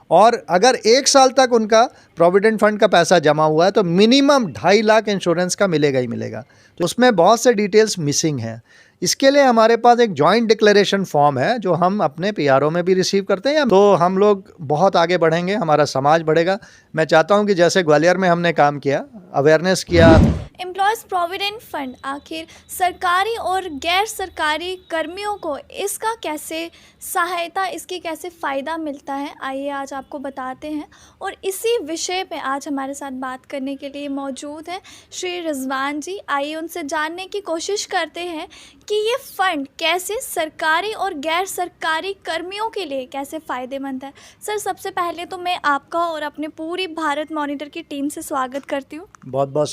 और अगर 1 साल तक उनका प्रोविडेंट फंड का पैसा जमा हुआ है तो मिनिमम 2.5 लाख इंश्योरेंस का मिलेगा ही मिलेगा। तो उसमें बहुत से डिटेल्स मिसिंग हैं। इसके लिए हमारे पास एक जॉइंट डिक्लेरेशन फॉर्म है जो हम अपने पीआरओ में भी रिसीव करते हैं। तो हम लोग बहुत आगे बढ़ेंगे, हमारा समाज बढ़ेगा। मैं चाहता हूं कि जैसे ग्वालियर में हमने काम किया, अवेयरनेस किया। एम्प्लॉयज़ प्रोविडेंट फंड आखिर सरकारी और गैर सरकारी कर्मियों को इसका कैसे सहायता, इसकी कैसे फ़ायदा मिलता है, आइए आज आपको बताते हैं। और इसी विषय पे आज हमारे साथ बात करने के लिए मौजूद हैं श्री रिजवान जी। आइए उनसे जानने की कोशिश करते हैं कि ये फ़ंड कैसे सरकारी और गैर सरकारी कर्मियों के लिए कैसे फ़ायदेमंद है। सर, सबसे पहले तो मैं आपका और अपने पूरी भारत मॉनिटर की टीम से स्वागत करती हूँ। बहुत बहुत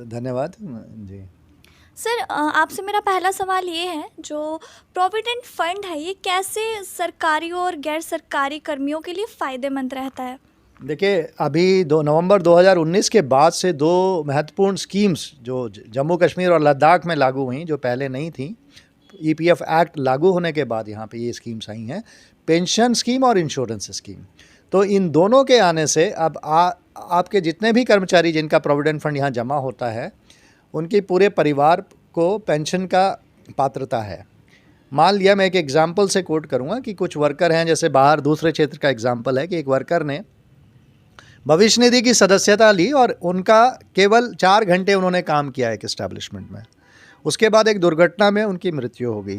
धन्यवाद जी। सर, आपसे मेरा पहला सवाल ये है, जो प्रोविडेंट फंड है ये कैसे सरकारी और गैर सरकारी कर्मियों के लिए फ़ायदेमंद रहता है? देखिए, अभी 2 नवंबर 2019 के बाद से 2 महत्वपूर्ण स्कीम्स जो जम्मू कश्मीर और लद्दाख में लागू हुई, जो पहले नहीं थी। ईपीएफ एक्ट लागू होने के बाद यहाँ पे ये स्कीम्स आई हैं, पेंशन स्कीम और इंश्योरेंस स्कीम। तो इन दोनों के आने से अब आपके जितने भी कर्मचारी जिनका प्रोविडेंट फंड यहाँ जमा होता है, उनके पूरे परिवार को पेंशन का पात्रता है। मान लिया, मैं एक एग्जाम्पल से कोट करूँगा कि कुछ वर्कर हैं, जैसे बाहर दूसरे क्षेत्र का एग्जाम्पल है कि एक वर्कर ने भविष्य निधि की सदस्यता ली और उनका केवल 4 घंटे उन्होंने काम किया एक एस्टैब्लिशमेंट में, उसके बाद एक दुर्घटना में उनकी मृत्यु हो गई।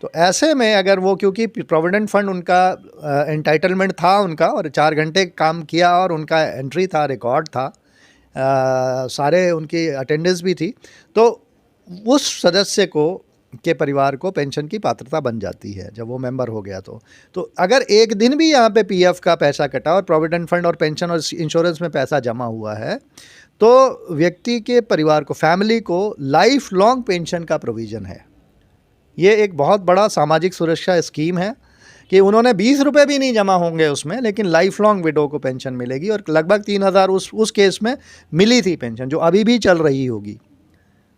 तो ऐसे में अगर वो, क्योंकि प्रोविडेंट फंड उनका एंटाइटलमेंट था उनका, और 4 घंटे काम किया और उनका एंट्री था, रिकॉर्ड था, सारे उनकी अटेंडेंस भी थी, तो उस सदस्य को के परिवार को पेंशन की पात्रता बन जाती है जब वो मेंबर हो गया। तो अगर एक दिन भी यहाँ पे पीएफ का पैसा कटा और प्रोविडेंट फंड और पेंशन और इंश्योरेंस में पैसा जमा हुआ है, तो व्यक्ति के परिवार को, फैमिली को लाइफ लॉन्ग पेंशन का प्रोविज़न है। ये एक बहुत बड़ा सामाजिक सुरक्षा स्कीम है कि उन्होंने 20 रुपये भी नहीं जमा होंगे उसमें, लेकिन लाइफ लॉन्ग विडो को पेंशन मिलेगी। और लगभग 3,000 उस केस में मिली थी पेंशन, जो अभी भी चल रही होगी।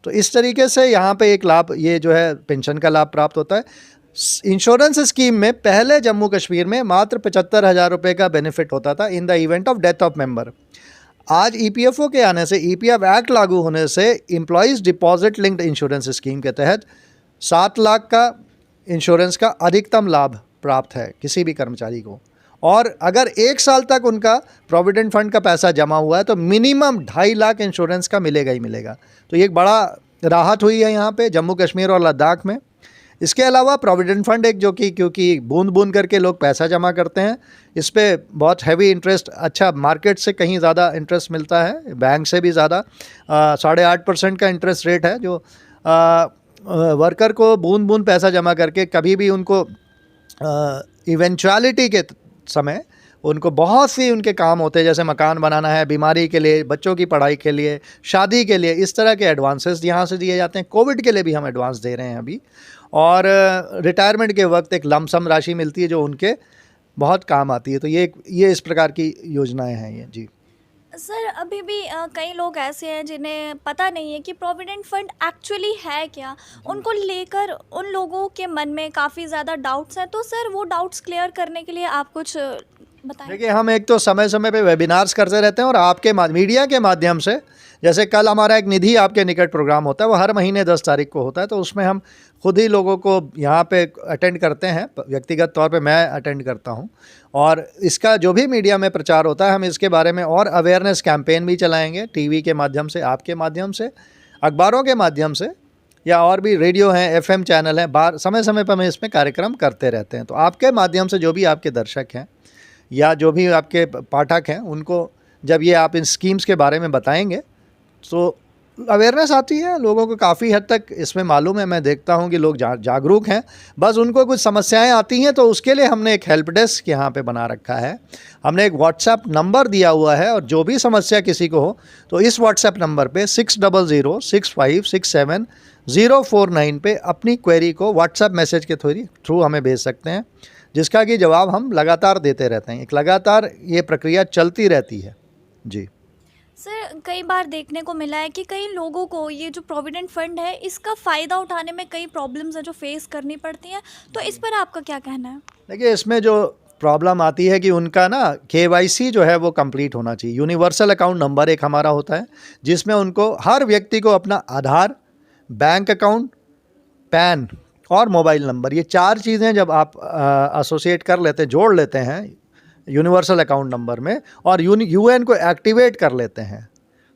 तो इस तरीके से यहाँ पे एक लाभ, ये जो है पेंशन का लाभ प्राप्त होता है। इंश्योरेंस स्कीम में पहले जम्मू कश्मीर में मात्र 75,000 रुपये का बेनिफिट होता था in the event of death of member. आज ईपीएफओ के आने से, ईपीएफ एक्ट लागू होने से, employees deposit linked insurance scheme के तहत 7 लाख का इंश्योरेंस का अधिकतम लाभ प्राप्त है किसी भी कर्मचारी को। और अगर 1 साल तक उनका प्रोविडेंट फंड का पैसा जमा हुआ है तो मिनिमम 2.5 लाख इंश्योरेंस का मिलेगा ही मिलेगा। तो ये एक बड़ा राहत हुई है यहाँ पे जम्मू कश्मीर और लद्दाख में। इसके अलावा प्रोविडेंट फंड एक, जो कि क्योंकि बूंद बूंद करके लोग पैसा जमा करते हैं, इस पर बहुत हैवी इंटरेस्ट, अच्छा मार्केट से कहीं ज़्यादा इंटरेस्ट मिलता है, बैंक से भी ज़्यादा 8.5% का इंटरेस्ट रेट है, जो वर्कर को बूंद बूंद पैसा जमा करके कभी भी उनको इवेंचुअलिटी के समय उनको बहुत सी उनके काम होते हैं, जैसे मकान बनाना है, बीमारी के लिए, बच्चों की पढ़ाई के लिए, शादी के लिए, इस तरह के एडवांसेस यहाँ से दिए जाते हैं। कोविड के लिए भी हम एडवांस दे रहे हैं अभी। और रिटायरमेंट के वक्त एक लमसम राशि मिलती है जो उनके बहुत काम आती है। तो ये इस प्रकार की योजनाएं हैं ये जी। सर, अभी भी कई लोग ऐसे हैं जिन्हें पता नहीं है कि प्रोविडेंट फंड एक्चुअली है क्या। उनको लेकर उन लोगों के मन में काफ़ी ज़्यादा डाउट्स हैं। तो सर, वो डाउट्स क्लियर करने के लिए आप कुछ बताएं। देखिए, हम एक तो समय समय पे वेबिनार्स करते रहते हैं और आपके मीडिया के माध्यम से, जैसे कल हमारा एक निधि आपके निकट प्रोग्राम होता है, वो हर महीने 10 तारीख को होता है। तो उसमें हम खुद ही लोगों को यहाँ पे अटेंड करते हैं, व्यक्तिगत तौर पे मैं अटेंड करता हूँ। और इसका जो भी मीडिया में प्रचार होता है, हम इसके बारे में और अवेयरनेस कैंपेन भी चलाएँगे, टीवी के माध्यम से, आपके माध्यम से, अखबारों के माध्यम से, या और भी रेडियो हैं, एफएम चैनल हैं, बार समय समय पर हम इसमें कार्यक्रम करते रहते हैं। तो आपके माध्यम से जो भी आपके दर्शक हैं या जो भी आपके पाठक हैं, उनको जब ये आप इन स्कीम्स के बारे में बताएंगे तो अवेयरनेस आती है, लोगों को काफ़ी हद तक इसमें मालूम है। मैं देखता हूँ कि लोग जागरूक हैं, बस उनको कुछ समस्याएं आती हैं तो उसके लिए हमने एक हेल्प डेस्क यहाँ पे बना रखा है। हमने एक व्हाट्सएप नंबर दिया हुआ है, और जो भी समस्या किसी को हो तो इस व्हाट्सएप नंबर पे 6006567049 पे अपनी क्वेरी को व्हाट्सएप मैसेज के थ्रू हमें भेज सकते हैं, जिसका कि जवाब हम लगातार देते रहते हैं। एक लगातार ये प्रक्रिया चलती रहती है जी। सर, कई बार देखने को मिला है कि कई लोगों को ये जो प्रोविडेंट फंड है, इसका फ़ायदा उठाने में कई प्रॉब्लम्स हैं जो फेस करनी पड़ती हैं। तो इस पर आपका क्या कहना है? देखिए, इसमें जो प्रॉब्लम आती है कि उनका ना केवाईसी जो है वो कंप्लीट होना चाहिए। यूनिवर्सल अकाउंट नंबर एक हमारा होता है जिसमें उनको हर व्यक्ति को अपना आधार, बैंक अकाउंट, पैन और मोबाइल नंबर, ये 4 चीज़ें जब आप एसोसिएट कर लेते हैं, जोड़ लेते हैं यूनिवर्सल अकाउंट नंबर में और यूएन को एक्टिवेट कर लेते हैं,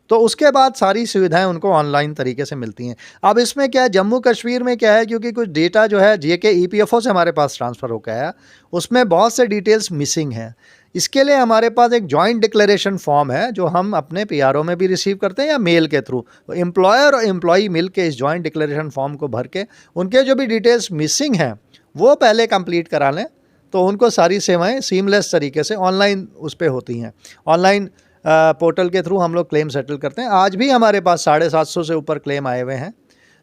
तो उसके बाद सारी सुविधाएं उनको ऑनलाइन तरीके से मिलती हैं। अब इसमें क्या है, जम्मू कश्मीर में क्या है, क्योंकि कुछ डेटा जो है जेके ईपीएफओ से हमारे पास ट्रांसफ़र होकर आया, उसमें बहुत से डिटेल्स मिसिंग हैं। इसके लिए हमारे पास एक जॉइंट डिक्लेरेशन फॉर्म है जो हम अपने पीआरओ में भी रिसीव करते हैं या मेल के थ्रू। तो एम्प्लॉयर और एम्प्लॉई मिल के इस जॉइंट डिक्लेरेशन फॉर्म को भर के उनके जो भी डिटेल्स मिसिंग हैं वो पहले कंप्लीट करा लें, तो उनको सारी सेवाएं सीमलेस तरीके से ऑनलाइन उस पर होती हैं। ऑनलाइन पोर्टल के थ्रू हम लोग क्लेम सेटल करते हैं। आज भी हमारे पास 750 से ऊपर क्लेम आए हुए हैं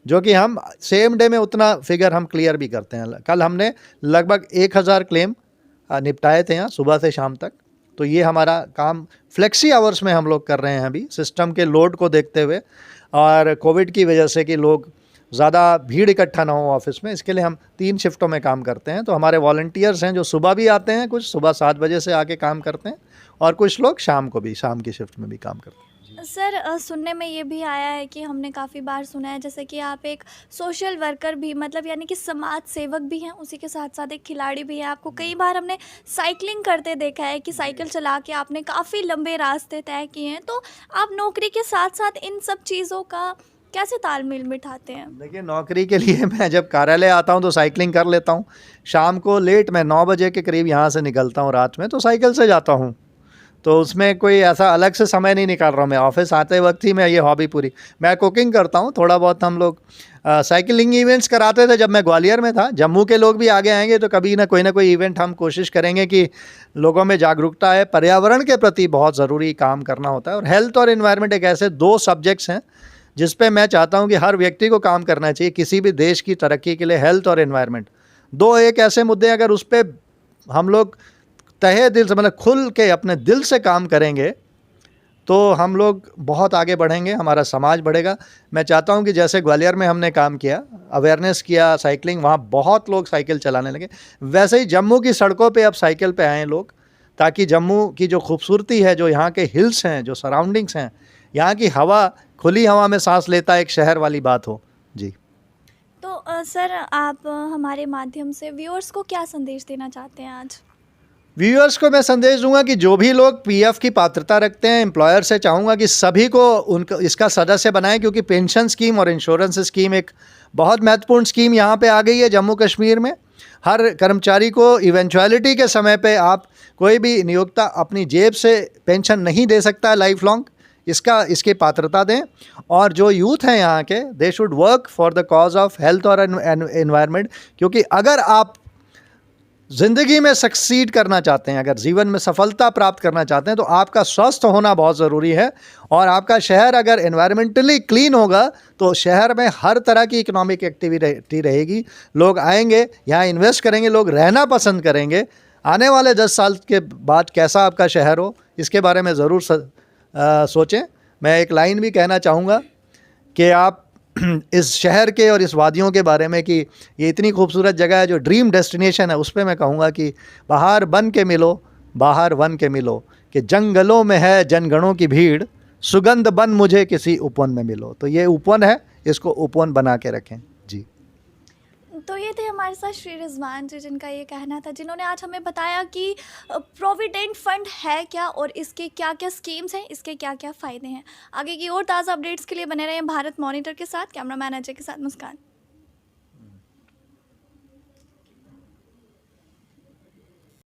जो कि हम सेम डे में उतना फिगर हम क्लियर भी करते हैं। कल हमने लगभग 1000 क्लेम निपटाए थे यहाँ सुबह से शाम तक। तो ये हमारा काम फ्लेक्सी आवर्स में हम लोग कर रहे हैं अभी, सिस्टम के लोड को देखते हुए और कोविड की वजह से कि लोग ज़्यादा भीड़ इकट्ठा ना हो ऑफिस में, इसके लिए हम 3 शिफ्टों में काम करते हैं। तो हमारे वॉलंटियर्स हैं जो सुबह भी आते हैं, कुछ सुबह 7 बजे से आके काम करते हैं और कुछ लोग शाम को भी, शाम की शिफ्ट में भी काम करते हैं। सर सुनने में ये भी आया है कि हमने काफ़ी बार सुना है जैसे कि आप एक सोशल वर्कर भी, मतलब यानी कि समाज सेवक भी हैं, उसी के साथ साथ एक खिलाड़ी भी हैं। आपको कई बार हमने साइकिलिंग करते देखा है कि साइकिल चला के आपने काफ़ी लंबे रास्ते तय किए हैं। तो आप नौकरी के साथ साथ इन सब चीज़ों का कैसे तालमेल बिठाते हैं? देखिए, नौकरी के लिए मैं जब कार्यालय आता हूँ तो साइकिलिंग कर लेता हूँ। शाम को लेट मैं 9 बजे के करीब यहाँ से निकलता हूँ रात में, तो साइकिल से जाता हूँ। तो उसमें कोई ऐसा अलग से समय नहीं निकाल रहा हूँ मैं। ऑफिस आते वक्त ही मैं ये हॉबी पूरी, मैं कुकिंग करता हूँ थोड़ा बहुत। हम लोग साइकिलिंग इवेंट्स कराते थे जब मैं ग्वालियर में था। जम्मू के लोग भी आगे आएंगे तो कभी ना कोई इवेंट हम कोशिश करेंगे कि लोगों में जागरूकता है। पर्यावरण के प्रति बहुत ज़रूरी काम करना होता है और हेल्थ और एनवायरनमेंट एक ऐसे 2 सब्जेक्ट्स हैं जिस पे मैं चाहता हूँ कि हर व्यक्ति को काम करना चाहिए। किसी भी देश की तरक्की के लिए हेल्थ और एनवायरनमेंट 2 एक ऐसे मुद्दे, अगर उस पर हम लोग तहे दिल से, मतलब खुल के अपने दिल से काम करेंगे तो हम लोग बहुत आगे बढ़ेंगे, हमारा समाज बढ़ेगा। मैं चाहता हूं कि जैसे ग्वालियर में हमने काम किया, अवेयरनेस किया साइकिलिंग, वहाँ बहुत लोग साइकिल चलाने लगे, वैसे ही जम्मू की सड़कों पे अब साइकिल पे आएँ लोग, ताकि जम्मू की जो खूबसूरती है, जो यहाँ के हिल्स हैं, जो सराउंडिंग्स हैं, यहाँ की हवा, खुली हवा में सांस लेता एक शहर वाली बात हो। जी। तो सर आप हमारे माध्यम से व्यूअर्स को क्या संदेश देना चाहते हैं आज? व्यूअर्स को मैं संदेश दूंगा कि जो भी लोग पीएफ की पात्रता रखते हैं, एम्प्लॉयर से चाहूँगा कि सभी को उनका इसका सदस्य बनाएं, क्योंकि पेंशन स्कीम और इंश्योरेंस स्कीम एक बहुत महत्वपूर्ण स्कीम यहाँ पे आ गई है जम्मू कश्मीर में। हर कर्मचारी को इवेंचुअलिटी के समय पे आप कोई भी नियोक्ता अपनी जेब से पेंशन नहीं दे सकता लाइफ लॉन्ग, इसकी पात्रता दें। और जो यूथ हैं यहाँ के, they should work for the cause of health और एनवायरनमेंट, क्योंकि अगर आप ज़िंदगी में सक्सीड करना चाहते हैं, अगर जीवन में सफलता प्राप्त करना चाहते हैं, तो आपका स्वस्थ होना बहुत ज़रूरी है। और आपका शहर अगर एनवायरमेंटली क्लीन होगा तो शहर में हर तरह की इकोनॉमिक एक्टिविटी रहेगी, लोग आएंगे, यहाँ इन्वेस्ट करेंगे, लोग रहना पसंद करेंगे। आने वाले 10 साल के बाद कैसा आपका शहर हो, इसके बारे में ज़रूर सोचें। मैं एक लाइन भी कहना चाहूँगा कि आप इस शहर के और इस वादियों के बारे में कि ये इतनी खूबसूरत जगह है जो ड्रीम डेस्टिनेशन है, उस पर मैं कहूँगा कि बाहर बन के मिलो, बाहर वन के मिलो, कि जंगलों में है जनगणों की भीड़, सुगंध बन मुझे किसी उपवन में मिलो। तो ये उपवन है, इसको उपवन बना के रखें। जी। तो ये थे हमारे साथ श्री रिजवान जी, जिनका ये कहना था, जिन्होंने आज हमें बताया कि प्रोविडेंट फंड है क्या और इसके क्या क्या स्कीम्स हैं, इसके क्या क्या फ़ायदे हैं। आगे की और ताज़ा अपडेट्स के लिए बने रहें भारत मॉनिटर के साथ। कैमरामैन अजय के साथ मुस्कान।